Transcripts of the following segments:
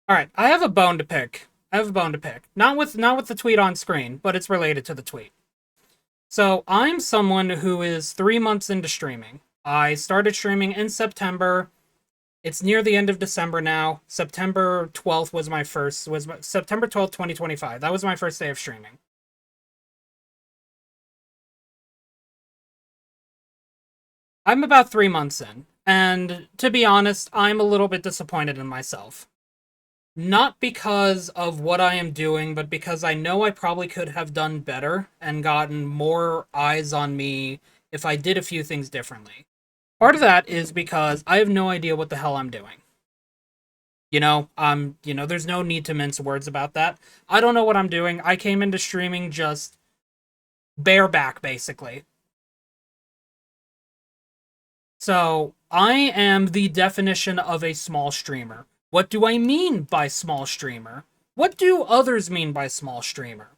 Alright, I have a bone to pick. I have a bone to pick. Not with the tweet on screen, but it's related to the tweet. So I'm someone who is 3 months into streaming. I started streaming in September. It's near the end of December now. September 12th was my first was my, September 12th, 2025. That was my first day of streaming. I'm about 3 months in, and to be honest, I'm a little bit disappointed in myself. Not because of what I am doing, but because I know I probably could have done better and gotten more eyes on me if I did a few things differently. Part of that is because I have no idea what the hell I'm doing. There's no need to mince words about that. I don't know what I'm doing. I came into streaming just bareback, basically. So, I am the definition of a small streamer. What do I mean by small streamer? What do others mean by small streamer?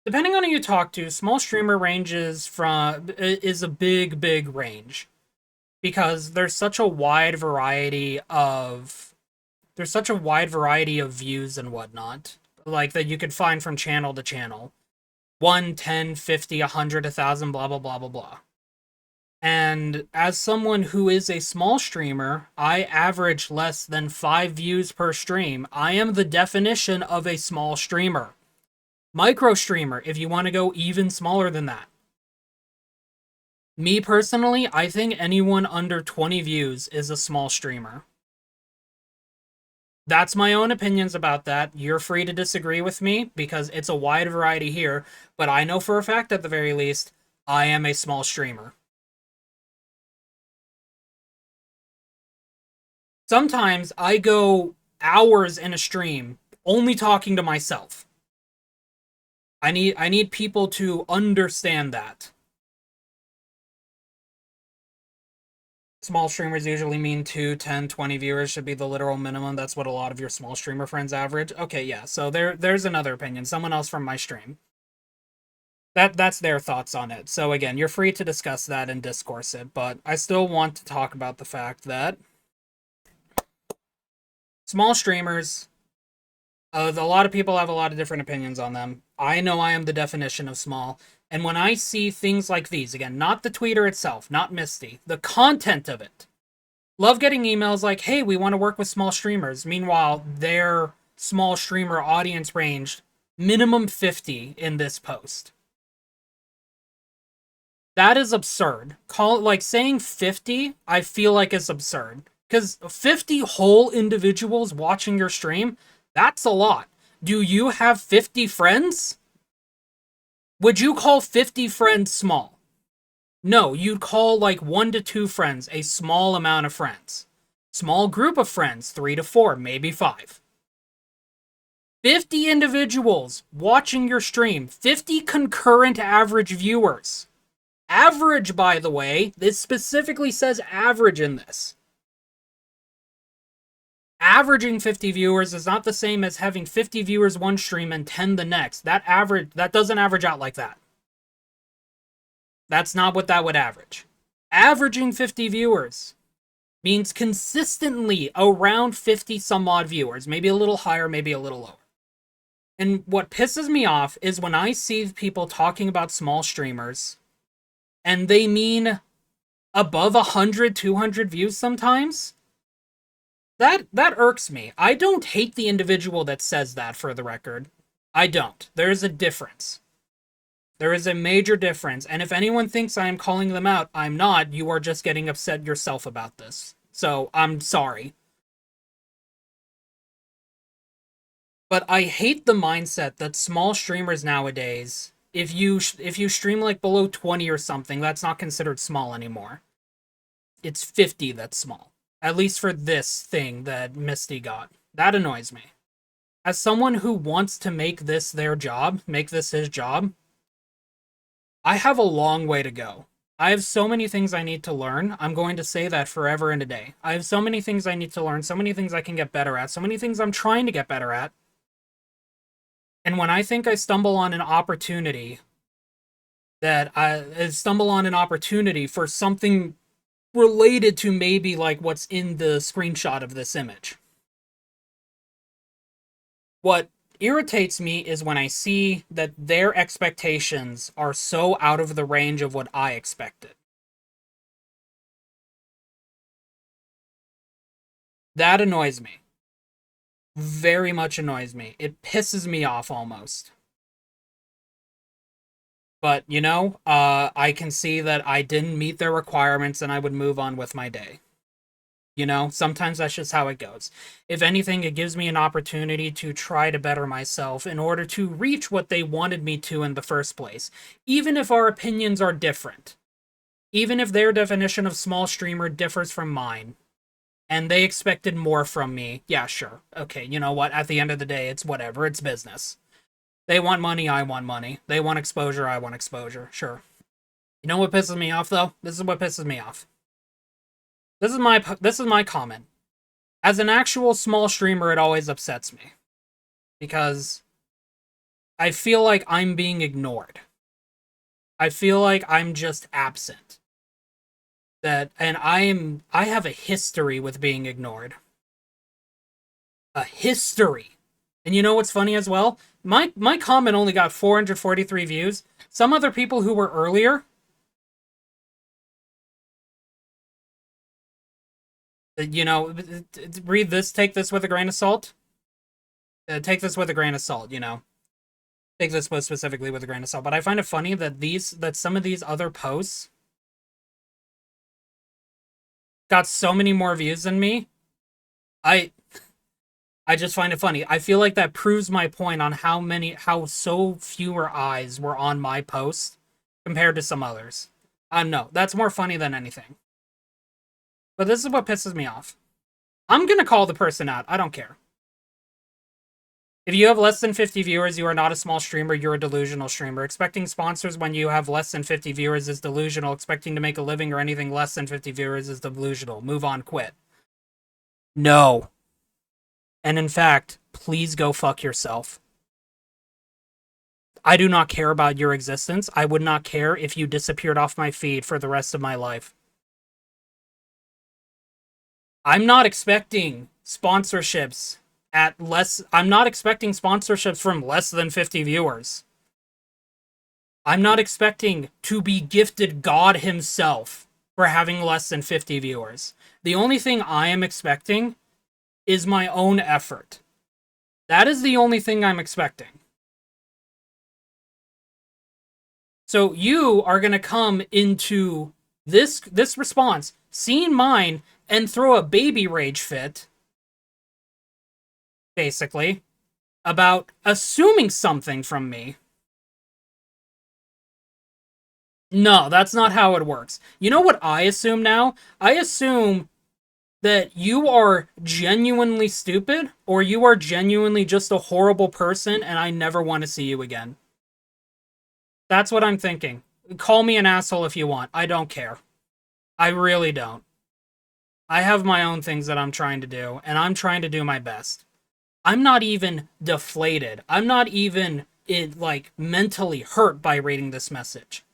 Depending on who you talk to, small streamer ranges from is a big range because there's such a wide variety of views and whatnot, like that you could find from channel to channel. 1, 10, 50, 100, 1,000, blah, blah, blah, blah, blah. And as someone who is a small streamer, I average less than 5 views per stream. I am the definition of a small streamer. Micro streamer, if you want to go even smaller than that. Me personally, I think anyone under 20 views is a small streamer. That's my own opinions about that. You're free to disagree with me because it's a wide variety here, but I know for a fact at the very least, I am a small streamer. Sometimes I go hours in a stream only talking to myself. I need people to understand that. Small streamers usually mean 2, 10, 20 viewers should be the literal minimum. That's what a lot of your small streamer friends average. Okay, yeah. So there's another opinion. Someone else from my stream. That's their thoughts on it. So again, you're free to discuss that and discourse it, but I still want to talk about the fact that small streamers, a lot of people have a lot of different opinions on them. I know I am the definition of small. And when I see things like these, again, not the tweeter itself, not Misty, the content of it, love getting emails like, hey, we want to work with small streamers. Meanwhile, their small streamer audience range, minimum 50 in this post. That is absurd. Like saying 50, I feel like is absurd. Because 50 whole individuals watching your stream, that's a lot. Do you have 50 friends? Would you call 50 friends small? No, you'd call like 1 to 2 friends a small amount of friends. Small group of friends, 3 to 4, maybe 5. 50 individuals watching your stream, 50 concurrent average viewers. Average, by the way, this specifically says average in this. Averaging 50 viewers is not the same as having 50 viewers one stream and 10 the next. That doesn't average out like that. That's not what that would average. Averaging 50 viewers means consistently around 50 some odd viewers, maybe a little higher, maybe a little lower. And what pisses me off is when I see people talking about small streamers and they mean above 100, 200 views sometimes. That irks me. I don't hate the individual that says that, for the record. I don't. There is a difference. There is a major difference, and if anyone thinks I am calling them out, I'm not. You are just getting upset yourself about this. So, I'm sorry. But I hate the mindset that small streamers nowadays, if you stream like below 20 or something, that's not considered small anymore. It's 50 that's small. At least for this thing that Misty got. That annoys me. As someone who wants to make this their job, make this his job, I have a long way to go. I have so many things I need to learn. I'm going to say that forever and a day. I have so many things I need to learn, so many things I can get better at, so many things I'm trying to get better at. And when I think I stumble on an opportunity for something related to maybe like what's in the screenshot of this image. What irritates me is when I see that their expectations are so out of the range of what I expected. That annoys me. Very much annoys me. It pisses me off almost. But, I can see that I didn't meet their requirements and I would move on with my day. Sometimes that's just how it goes. If anything, it gives me an opportunity to try to better myself in order to reach what they wanted me to in the first place, even if our opinions are different. Even if their definition of small streamer differs from mine, and they expected more from me, yeah, sure. Okay, you know what? At the end of the day, it's whatever. It's business. They want money, I want money. They want exposure, I want exposure. Sure. You know what pisses me off, though? This is what pisses me off. This is my comment. As an actual small streamer, it always upsets me because I feel like I'm being ignored. I feel like I'm just absent. I have a history with being ignored. A history. And you know what's funny as well? My comment only got 443 views. Some other people who were earlier, you know, read this, take this with a grain of salt. Take this with a grain of salt, take this post specifically with a grain of salt. But I find it funny that some of these other posts got so many more views than me. I I just find it funny. I feel like that proves my point on how so fewer eyes were on my post compared to some others. No, that's more funny than anything. But this is what pisses me off. I'm gonna call the person out. I don't care. If you have less than 50 viewers, you are not a small streamer, you're a delusional streamer. Expecting sponsors when you have less than 50 viewers is delusional. Expecting to make a living or anything less than 50 viewers is delusional. Move on, quit. No. And in fact, please go fuck yourself. I do not care about your existence. I would not care if you disappeared off my feed for the rest of my life. I'm not expecting sponsorships I'm not expecting sponsorships from less than 50 viewers. I'm not expecting to be gifted God himself for having less than 50 viewers. The only thing I am expecting is my own effort. That is the only thing I'm expecting. So you are going to come into this response, seeing mine, and throw a baby rage fit, basically, about assuming something from me. No, that's not how it works. You know what I assume now? I assume that you are genuinely stupid, or you are genuinely just a horrible person, and I never want to see you again. That's what I'm thinking. Call me an asshole if you want. I don't care. I really don't. I have my own things that I'm trying to do, and I'm trying to do my best. I'm not even deflated. I'm not even mentally hurt by reading this message.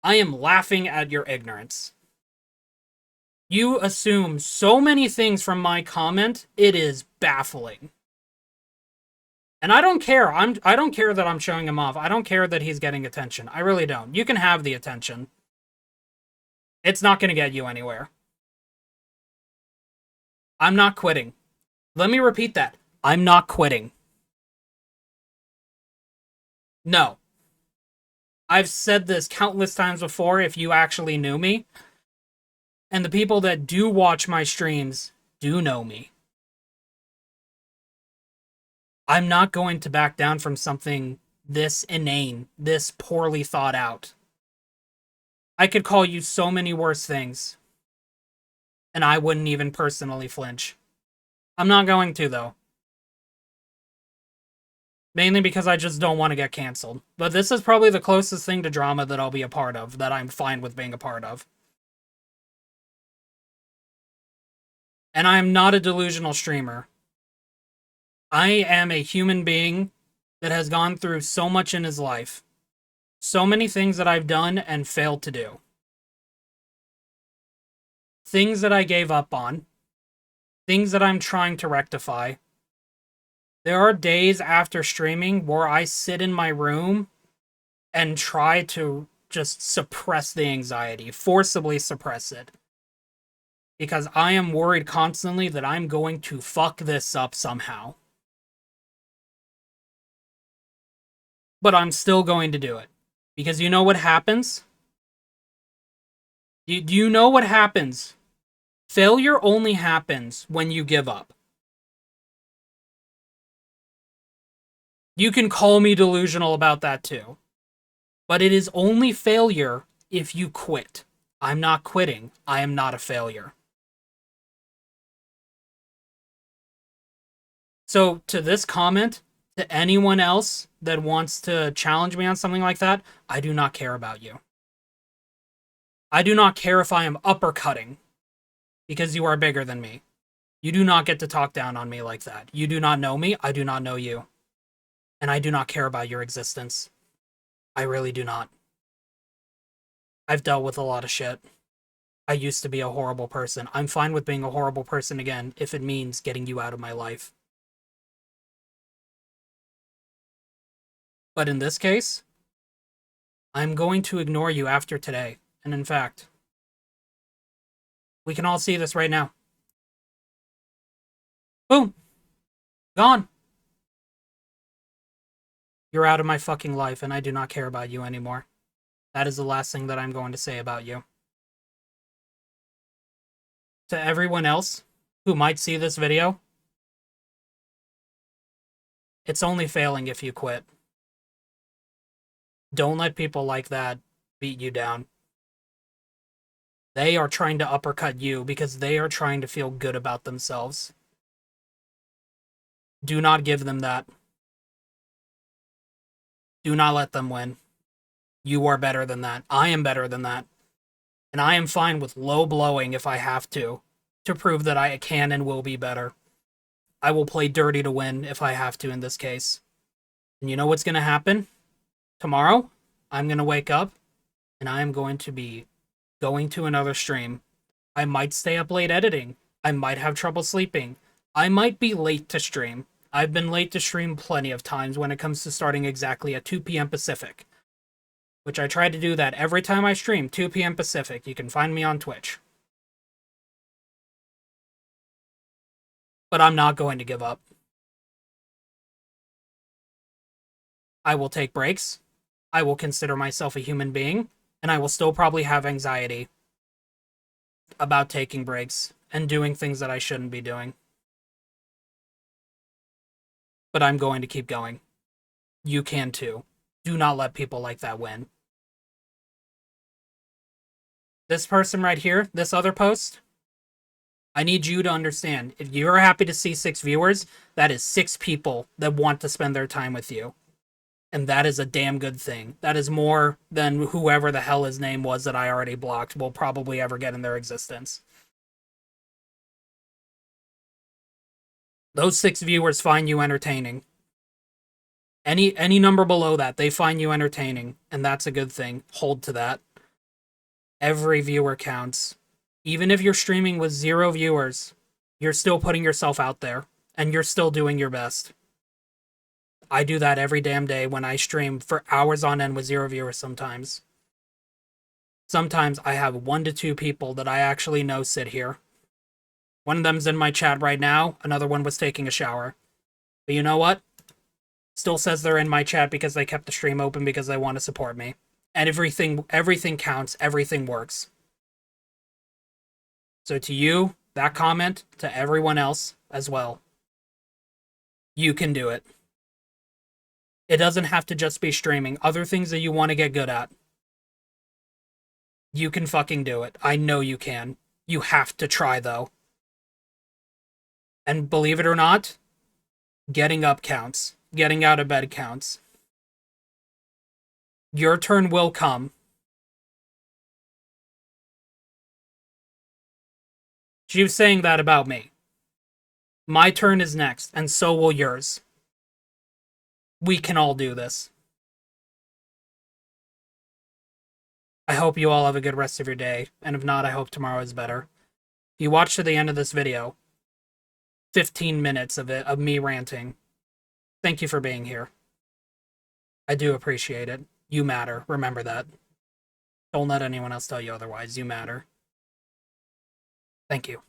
I am laughing at your ignorance. You assume so many things from my comment, it is baffling. And I don't care. I don't care that I'm showing him off. I don't care that he's getting attention. I really don't. You can have the attention. It's not going to get you anywhere. I'm not quitting. Let me repeat that. I'm not quitting. No. I've said this countless times before if you actually knew me. And the people that do watch my streams do know me. I'm not going to back down from something this inane, this poorly thought out. I could call you so many worse things, and I wouldn't even personally flinch. I'm not going to, though. Mainly because I just don't want to get canceled. But this is probably the closest thing to drama that I'll be a part of, that I'm fine with being a part of. And I am not a delusional streamer. I am a human being that has gone through so much in his life. So many things that I've done and failed to do. Things that I gave up on. Things that I'm trying to rectify. There are days after streaming where I sit in my room and try to just suppress the anxiety, forcibly suppress it. Because I am worried constantly that I'm going to fuck this up somehow. But I'm still going to do it. Because you know what happens? Do you know what happens? Failure only happens when you give up. You can call me delusional about that too. But it is only failure if you quit. I'm not quitting. I am not a failure. So, to this comment, to anyone else that wants to challenge me on something like that, I do not care about you. I do not care if I am uppercutting because you are bigger than me. You do not get to talk down on me like that. You do not know me. I do not know you. And I do not care about your existence. I really do not. I've dealt with a lot of shit. I used to be a horrible person. I'm fine with being a horrible person again if it means getting you out of my life. But in this case, I'm going to ignore you after today. And in fact, we can all see this right now. Boom. Gone. You're out of my fucking life, and I do not care about you anymore. That is the last thing that I'm going to say about you. To everyone else who might see this video, it's only failing if you quit. Don't let people like that beat you down. They are trying to uppercut you because they are trying to feel good about themselves. Do not give them that. Do not let them win. You are better than that. I am better than that. And I am fine with low blowing if I have to prove that I can and will be better. I will play dirty to win if I have to in this case. And you know what's going to happen? Tomorrow, I'm going to wake up and I am going to be going to another stream. I might stay up late editing. I might have trouble sleeping. I might be late to stream. I've been late to stream plenty of times when it comes to starting exactly at 2 p.m. Pacific. Which I try to do that every time I stream, 2 p.m. Pacific. You can find me on Twitch. But I'm not going to give up. I will take breaks. I will consider myself a human being. And I will still probably have anxiety about taking breaks and doing things that I shouldn't be doing. But I'm going to keep going. You can too. Do not let people like that win. This person right here, this other post, I need you to understand. If you're happy to see 6 viewers, that is 6 people that want to spend their time with you. And that is a damn good thing. That is more than whoever the hell his name was that I already blocked will probably ever get in their existence. Those 6 viewers find you entertaining. Any number below that, they find you entertaining, and that's a good thing. Hold to that. Every viewer counts. Even if you're streaming with 0 viewers, you're still putting yourself out there, and you're still doing your best. I do that every damn day when I stream for hours on end with 0 viewers sometimes. Sometimes I have 1 to 2 people that I actually know sit here. One of them's in my chat right now, another one was taking a shower. But you know what? Still says they're in my chat because they kept the stream open because they want to support me. And everything counts, everything works. So to you, that comment, to everyone else as well, you can do it. It doesn't have to just be streaming. Other things that you want to get good at. You can fucking do it. I know you can. You have to try, though. And believe it or not, getting up counts. Getting out of bed counts. Your turn will come. She was saying that about me. My turn is next, and so will yours. We can all do this. I hope you all have a good rest of your day, and if not, I hope tomorrow is better. If you watch to the end of this video, 15 minutes of me ranting. Thank you for being here. I do appreciate it. You matter. Remember that. Don't let anyone else tell you otherwise. You matter. Thank you.